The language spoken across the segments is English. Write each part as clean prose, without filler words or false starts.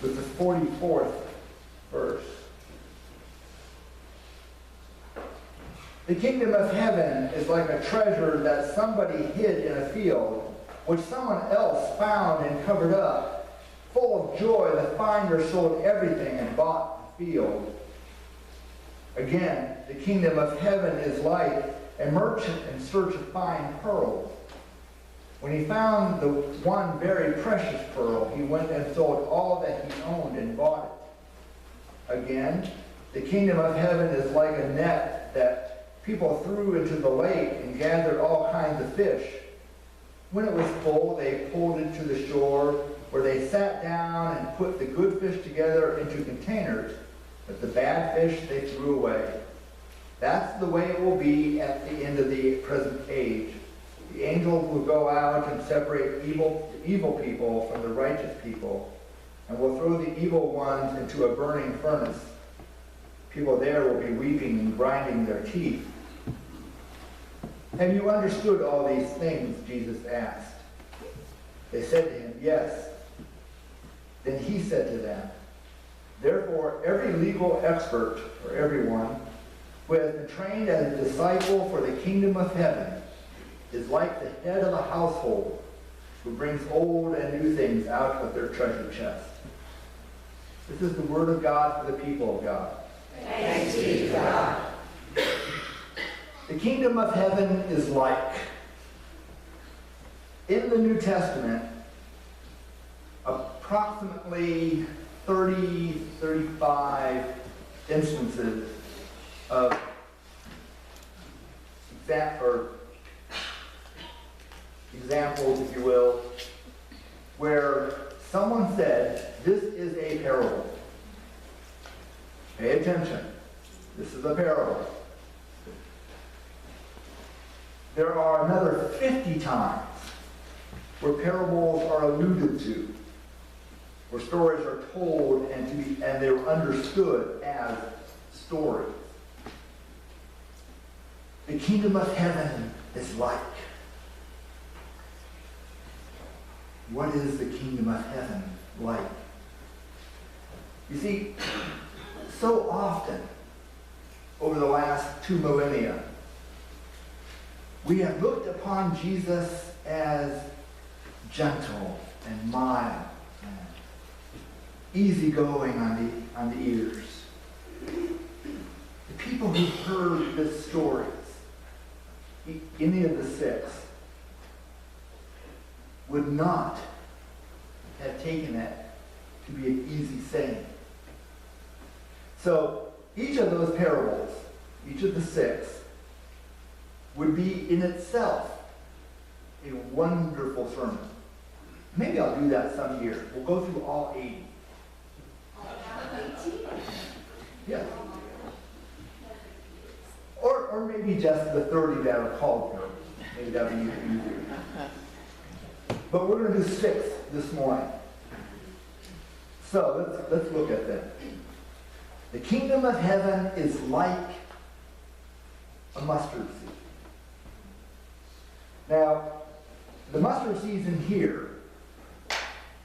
with the 44th verse. The kingdom of heaven is like a treasure that somebody hid in a field, which someone else found and covered up. Full of joy, the finder sold everything and bought the field. Again, the kingdom of heaven is like a merchant in search of fine pearls. When he found the one very precious pearl, he went and sold all that he owned and bought it. Again, the kingdom of heaven is like a net that people threw into the lake and gathered all kinds of fish. When it was full, they pulled it to the shore, where they sat down and put the good fish together into containers, but the bad fish they threw away. That's the way it will be at the end of the present age. The angels will go out and separate evil people from the righteous people, and will throw the evil ones into a burning furnace. People there will be weeping and grinding their teeth. Have you understood all these things? Jesus asked. They said to him, yes. Then he said to them, therefore every legal expert, or everyone, who has been trained as a disciple for the kingdom of heaven, is like the head of a household, who brings old and new things out of their treasure chest. This is the word of God for the people of God. Thanks be to God. The kingdom of heaven is like. In the New Testament, approximately 35 instances of examples, if you will, where someone said, this is a parable. Pay attention. This is a parable. There are another 50 times where parables are alluded to, where stories are told and they're understood as stories. The kingdom of heaven is like. What is the kingdom of heaven like? You see, so often over the last 2 millennia, we have looked upon Jesus as gentle and mild and easygoing on the ears. The people who heard his stories, any of the 6, would not have taken it to be an easy saying. So each of those parables, each of the 6, would be in itself a wonderful sermon. Maybe I'll do that some year. We'll go through all 80. Yeah. Or maybe just the 30 that are called parables. Maybe that would be easier. But we're going to do 6 this morning. So let's look at them. The kingdom of heaven is like a mustard seed. Now, the mustard seeds in here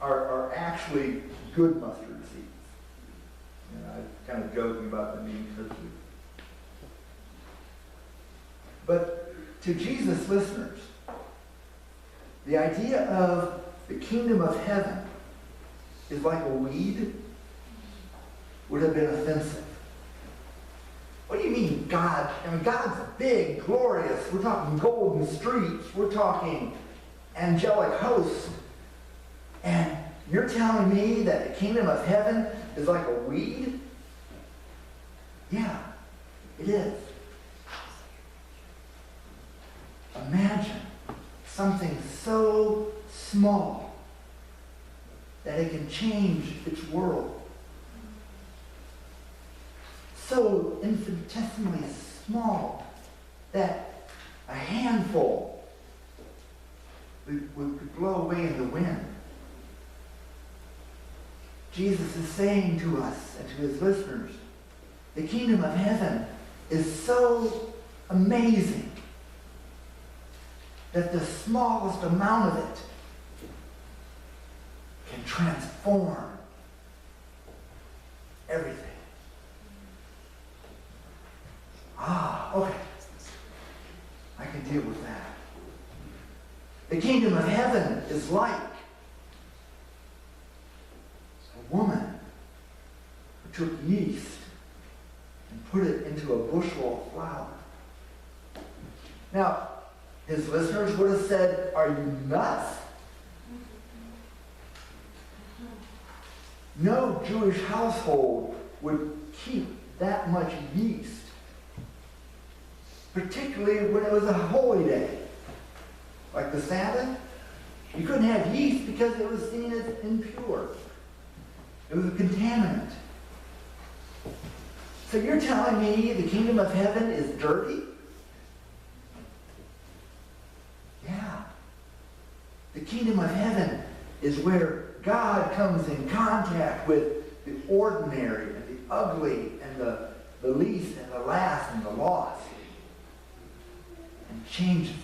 are actually good mustard seeds. I'm kind of joking about them being crispy. But to Jesus' listeners, the idea of the kingdom of heaven is like a weed would have been offensive. What do you mean, God? I mean, God's big, glorious. We're talking golden streets. We're talking angelic hosts. And you're telling me that the kingdom of heaven is like a weed? Yeah, it is. Imagine something so small that it can change its world. So infinitesimally small that a handful would blow away in the wind. Jesus is saying to us and to his listeners, the kingdom of heaven is so amazing that the smallest amount of it can transform kingdom of heaven is like a woman who took yeast and put it into a bushel of flour. Now, his listeners would have said, "Are you nuts?" No Jewish household would keep that much yeast, particularly when it was a holy day, like the Sabbath. You couldn't have yeast because it was seen as impure. It was a contaminant. So you're telling me the kingdom of heaven is dirty? Yeah. The kingdom of heaven is where God comes in contact with the ordinary and the ugly and the least and the last and the lost and changes it.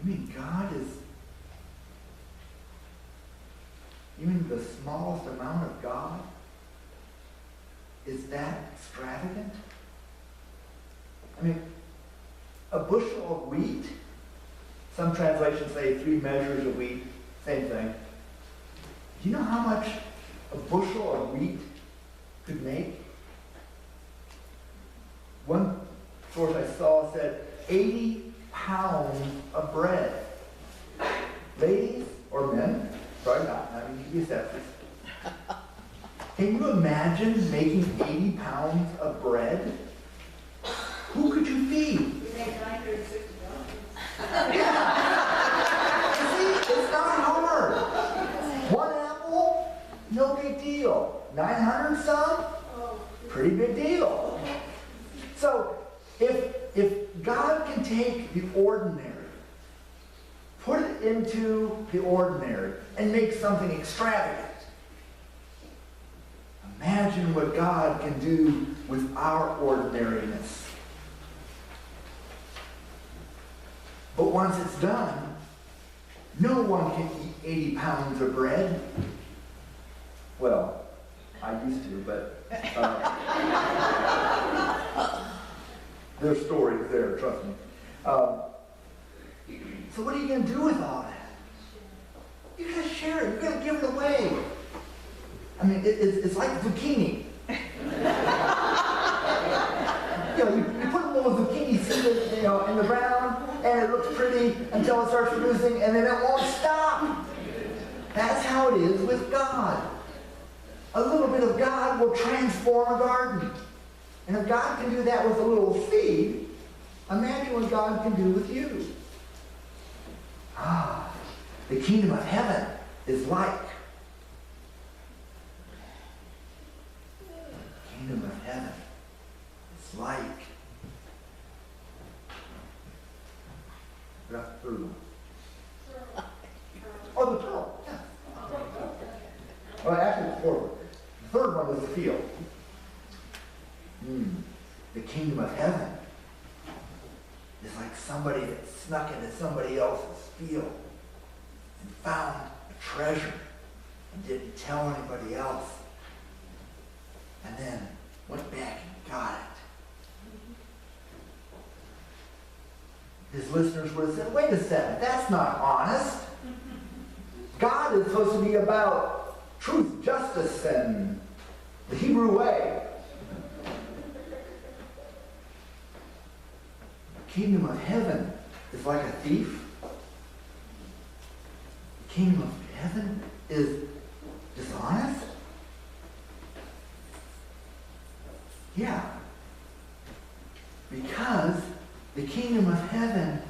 You mean God is... You mean the smallest amount of God is that extravagant? I mean, a bushel of wheat, some translations say 3 measures of wheat, same thing. Do you know how much a bushel of wheat could make? One source I saw said 80 pounds of bread. Ladies or men, probably not, I mean, you sexist. Can you imagine making 80 pounds of bread? Who could you feed? You make $960. Yeah. See, it's not hard. 1 apple, no big deal. 900 some, pretty big deal. So, if God can take the ordinary, put it into the ordinary, and make something extravagant, imagine what God can do with our ordinariness. But once it's done, no one can eat 80 pounds of bread. Well, I used to, but there's stories there, trust me. So what are you going to do with all that? You're going to share it. You're going to give it away. I mean, it's like zucchini. You put a little zucchini seed in the ground, and it looks pretty until it starts producing, and then it won't stop. That's how it is with God. A little bit of God will transform a garden. And if God can do that with a little seed, imagine what God can do with you. The kingdom of heaven is like. The kingdom of heaven is like. That's the third one. Oh, the pearl. Yeah. Well, actually, the fourth one. The third one is the field. The kingdom of heaven is like somebody that snuck into somebody else's field and found a treasure and didn't tell anybody else, and then went back and got it. His listeners would have said, "Wait a second, that's not honest. God is supposed to be about truth, justice, and the Hebrew way." The kingdom of heaven is like a thief. The kingdom of heaven is dishonest. Yeah. Because the kingdom of heaven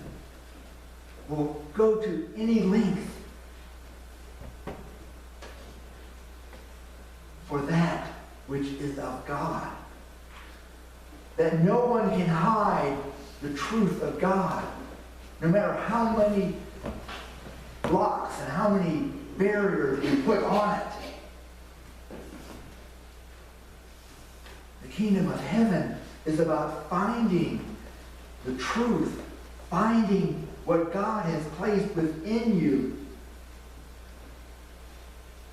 will go to any length for that which is of God. That no one can hide the truth of God, no matter how many blocks and how many barriers we put on it. The kingdom of heaven is about finding the truth, finding what God has placed within you.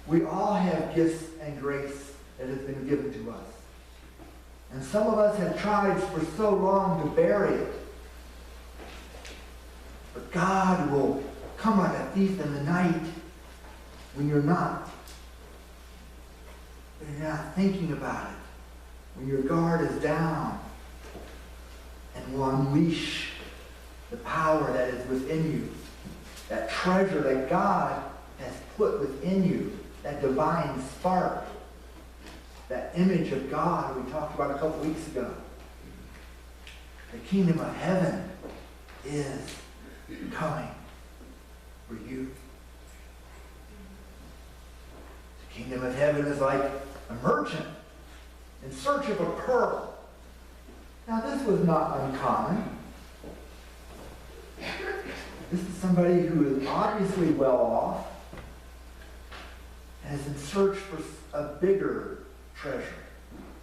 We all have gifts and grace that has been given to us. And some of us have tried for so long to bury it. But God will come like a thief in the night when you're not. When you're not thinking about it. When your guard is down. And will unleash the power that is within you. That treasure that God has put within you. That divine spark. That image of God we talked about a couple weeks ago. The kingdom of heaven is coming for you. The kingdom of heaven is like a merchant in search of a pearl. Now this was not uncommon. This is somebody who is obviously well off and is in search for a bigger treasure.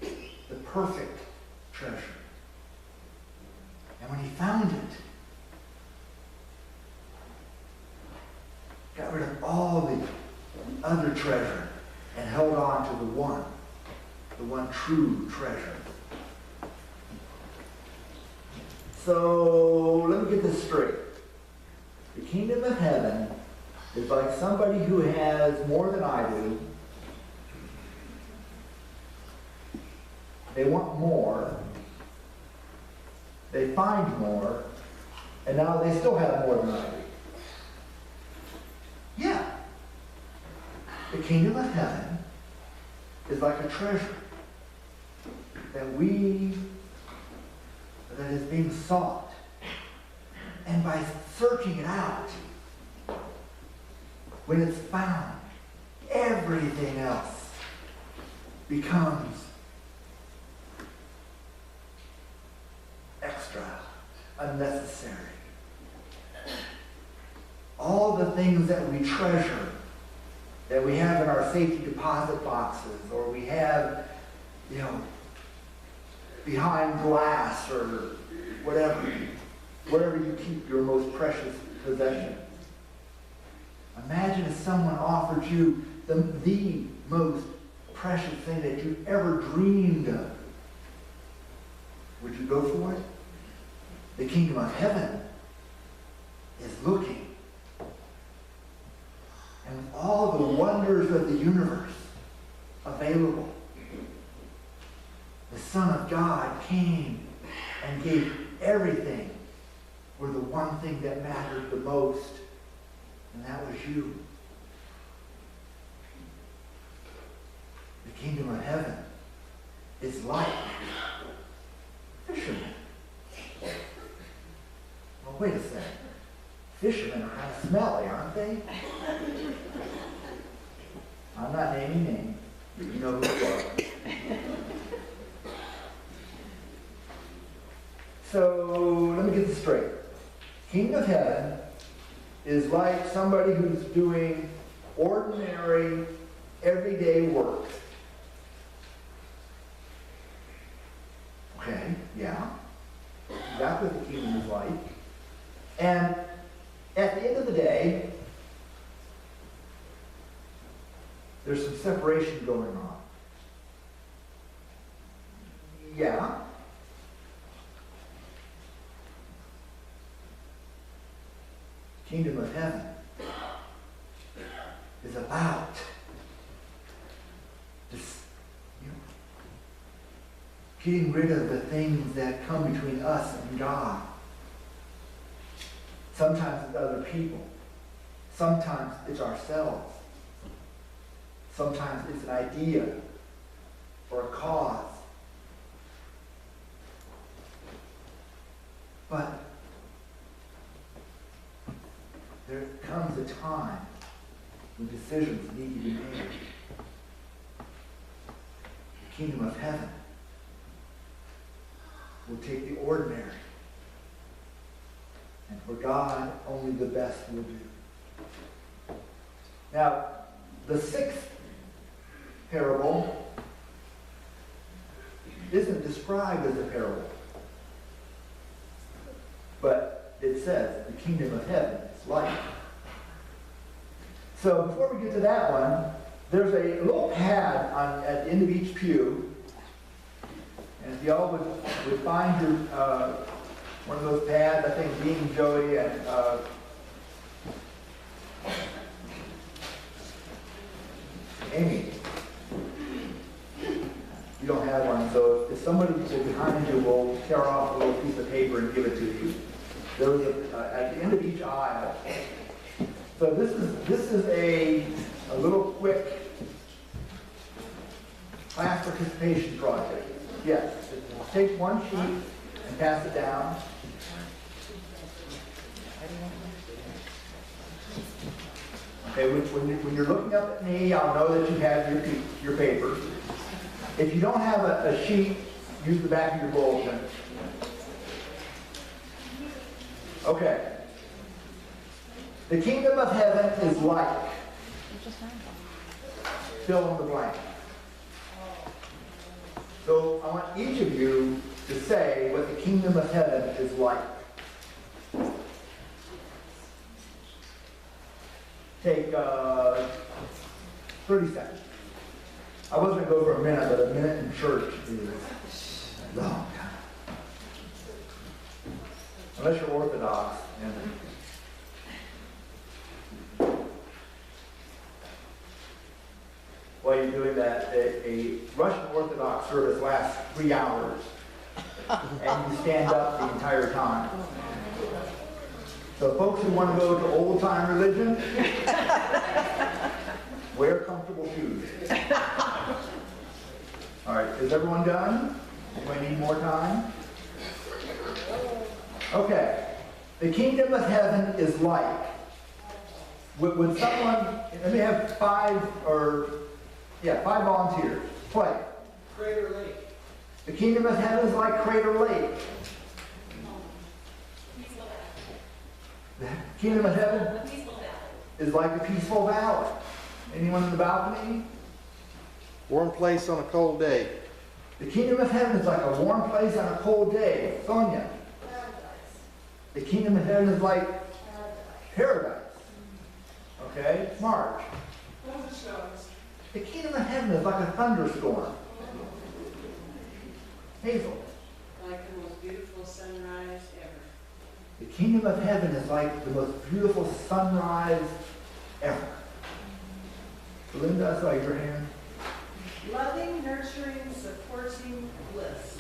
The perfect treasure. And when he found it, got rid of all the other treasure and held on to the one true treasure. So, let me get this straight. The kingdom of heaven is like somebody who has more than I do. They want more. They find more. And now they still have more than I do. Yeah. The kingdom of heaven is like a treasure that is being sought. And by searching it out, when it's found, everything else becomes extra, unnecessary. All the things that we treasure, that we have in our safety deposit boxes, or we have, behind glass, or wherever you keep your most precious possessions. Imagine if someone offered you the most precious thing that you ever dreamed of. Would you go for it? The kingdom of heaven is looking. And with all the wonders of the universe available, the Son of God came and gave everything for the one thing that mattered the most, and that was you. The kingdom of heaven is like fishermen. Well, wait a second. Fishermen are kind of smelly, aren't they? I'm not naming names, but you know who you are. So, let me get this straight. Kingdom of heaven is like somebody who's doing ordinary, everyday work. Okay, yeah. That's what the kingdom is like. And at the end of the day, there's some separation going on. Yeah. Kingdom of heaven is about just, getting rid of the things that come between us and God. Sometimes it's other people. Sometimes it's ourselves. Sometimes it's an idea or a cause. But there comes a time when decisions need to be made. The kingdom of heaven will take the ordinary, and for God, only the best will do. Now, the sixth parable isn't described as a parable, but it says the kingdom of heaven is like. So before we get to that one, there's a little pad at the end of each pew. And if y'all would find your one of those pads. I think Dean, Joey, and Amy, you don't have one, so if somebody behind you will tear off a little piece of paper and give it to you. There is at the end of each aisle. So this is a little quick class participation project. Yes, take one sheet and pass it down. Okay, when you're looking up at me, I'll know that you have your paper. If you don't have a sheet, use the back of your bulletin. Okay. The kingdom of heaven is like. Fill in the blank. So I want each of you to say what the kingdom of heaven is like. Take 30 seconds. I was going to go for a minute, but a minute in church is a long time. Unless you're Orthodox. While you're doing that, a Russian Orthodox service lasts 3 hours. And you stand up the entire time. So folks who want to go to old-time religion, wear comfortable shoes. All right, is everyone done? Anybody need more time? Okay. The kingdom of heaven is like. Would someone, let me have 5 volunteers. Play. Crater Lake. The kingdom of heaven is like Crater Lake. The kingdom of heaven is like a peaceful valley. Anyone in the balcony? Warm place on a cold day. The kingdom of heaven is like a warm place on a cold day. Sonia. The kingdom of heaven is like paradise. Okay, Marge. The kingdom of heaven is like a thunderstorm. Hazel. Like the most beautiful sunrise ever. The kingdom of heaven is like the most beautiful sunrise ever. Belinda, I saw your hand. Loving, nurturing, supporting bliss.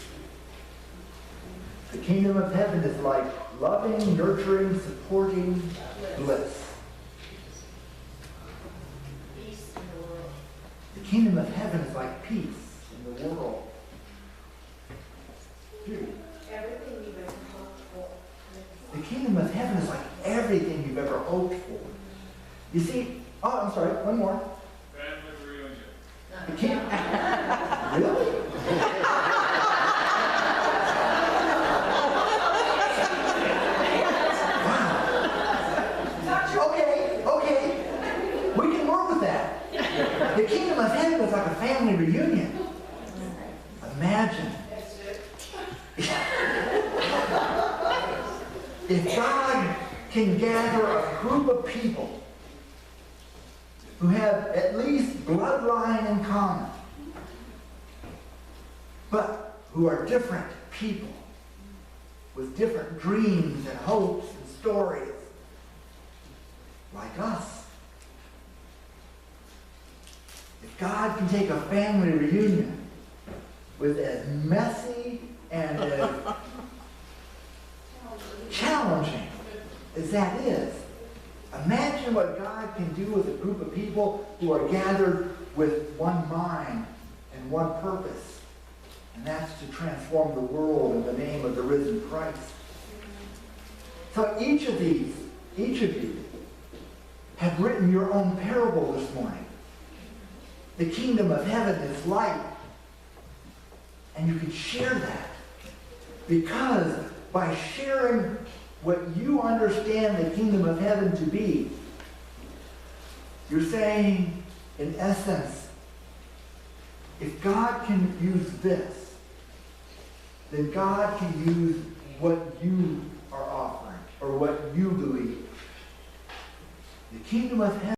The kingdom of heaven is like loving, nurturing, supporting bliss. Peace in the world. The kingdom of heaven is like peace in the world. Judy. Everything you've ever hoped for. The kingdom of heaven is like everything you've ever hoped for. You see, oh, I'm sorry, one more. Family reunion. The kingdom, really? Wow. Okay, we can work with that. The kingdom of heaven is like a family reunion. Imagine. If God can gather a group of people who have at least bloodline in common, but who are different people with different dreams and hopes and stories, like us. If God can take a family reunion with as messy and as challenging as that is, imagine what God can do with a group of people who are gathered with one mind and one purpose, and that's to transform the world in the name of the risen Christ. So each of you, have written your own parable this morning. The kingdom of heaven is light, and you can share that, because by sharing what you understand the kingdom of heaven to be, you're saying, in essence, if God can use this, then God can use what you are offering or what you believe. The kingdom of heaven